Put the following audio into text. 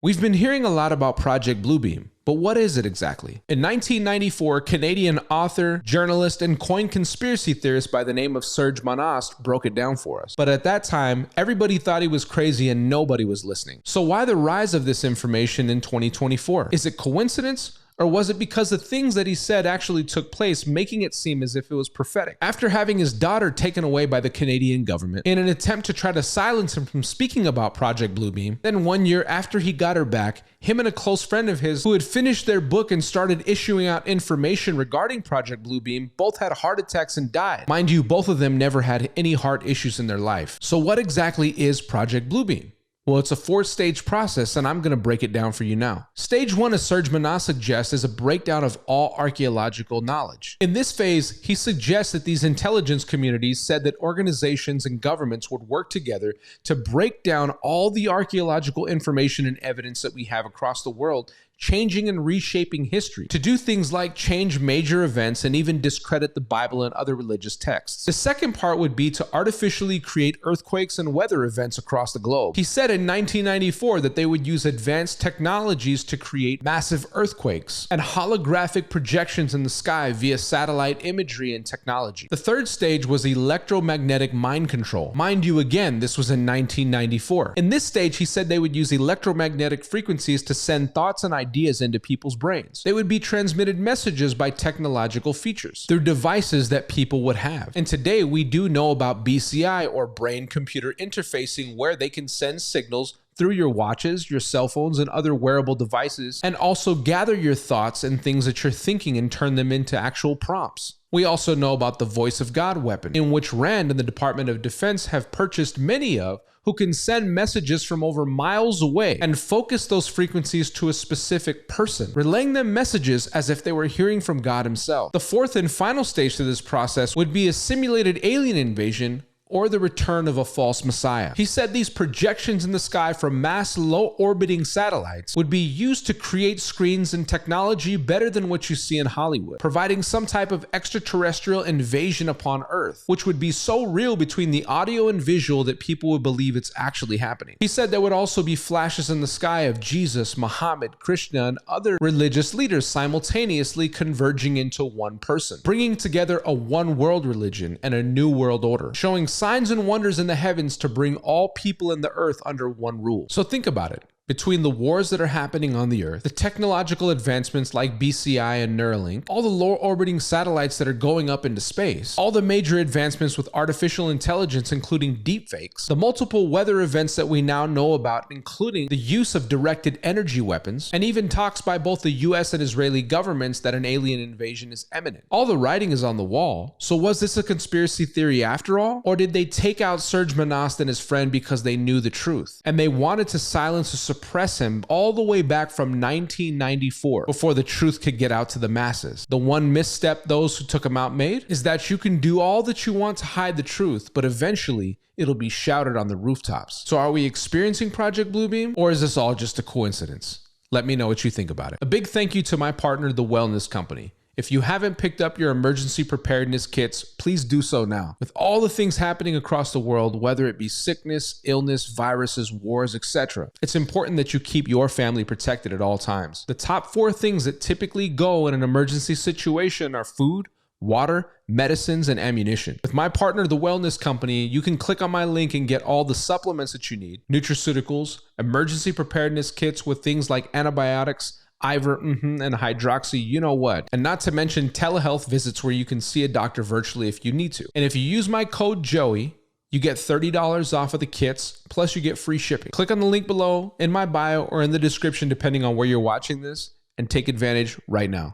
We've been hearing a lot about Project Bluebeam, but what is it exactly? In 1994, Canadian author, journalist, and coin conspiracy theorist by the name of Serge Monast broke it down for us. But at that time, everybody thought he was crazy and nobody was listening. So why the rise of this information in 2024? Is it coincidence? Or was it because the things that he said actually took place, making it seem as if it was prophetic? After having his daughter taken away by the Canadian government in an attempt to try to silence him from speaking about Project Bluebeam, then 1 year after he got her back, him and a close friend of his who had finished their book and started issuing out information regarding Project Bluebeam both had heart attacks and died. Mind you, both of them never had any heart issues in their life. So what exactly is Project Bluebeam? Well, it's a 4-stage process, and I'm going to break it down for you now. Stage 1, as Serge Monast suggests, is a breakdown of all archaeological knowledge. In this phase, he suggests that these intelligence communities said that organizations and governments would work together to break down all the archaeological information and evidence that we have across the world, changing and reshaping history, to do things like change major events and even discredit the Bible and other religious texts. The second part would be to artificially create earthquakes and weather events across the globe. He said in 1994 that they would use advanced technologies to create massive earthquakes and holographic projections in the sky via satellite imagery and technology. The third stage was electromagnetic mind control. Mind you, again, this was in 1994. In this stage, he said they would use electromagnetic frequencies to send thoughts and ideas into people's brains. They would be transmitted messages by technological features through devices that people would have. And today we do know about BCI, or brain-computer interfacing, where they can send signals through your watches, your cell phones, and other wearable devices, and also gather your thoughts and things that you're thinking and turn them into actual prompts. We also know about the Voice of God weapon, in which Rand and the Department of Defense have purchased many of, who can send messages from over miles away and focus those frequencies to a specific person, relaying them messages as if they were hearing from God himself. The fourth and final stage to this process would be a simulated alien invasion, or the return of a false messiah. He said these projections in the sky from mass low-orbiting satellites would be used to create screens and technology better than what you see in Hollywood, providing some type of extraterrestrial invasion upon Earth, which would be so real between the audio and visual that people would believe it's actually happening. He said there would also be flashes in the sky of Jesus, Muhammad, Krishna, and other religious leaders simultaneously converging into one person, bringing together a one-world religion and a new world order, showing signs and wonders in the heavens to bring all people in the earth under one rule. So think about it. Between the wars that are happening on the earth, the technological advancements like BCI and Neuralink, all the low orbiting satellites that are going up into space, all the major advancements with artificial intelligence including deepfakes, the multiple weather events that we now know about including the use of directed energy weapons, and even talks by both the US and Israeli governments that an alien invasion is imminent. All the writing is on the wall, so was this a conspiracy theory after all? Or did they take out Serge Monast and his friend because they knew the truth, and they wanted to silence or suppress him all the way back from 1994 before the truth could get out to the masses? The one misstep those who took him out made is that you can do all that you want to hide the truth, but eventually it'll be shouted on the rooftops. So are we experiencing Project Bluebeam, or is this all just a coincidence? Let me know what you think about it. A big thank you to my partner, The Wellness Company. If you haven't picked up your emergency preparedness kits, please do so now. With all the things happening across the world, whether it be sickness, illness, viruses, wars, etc., it's important that you keep your family protected at all times. The top 4 things that typically go in an emergency situation are food, water, medicines, and ammunition. With my partner, The Wellness Company, you can click on my link and get all the supplements that you need, nutraceuticals, emergency preparedness kits with things like antibiotics, Ivor, and hydroxy, you know what. And not to mention telehealth visits where you can see a doctor virtually if you need to. And if you use my code Joey, you get $30 off of the kits, plus you get free shipping. Click on the link below in my bio or in the description depending on where you're watching this, and take advantage right now.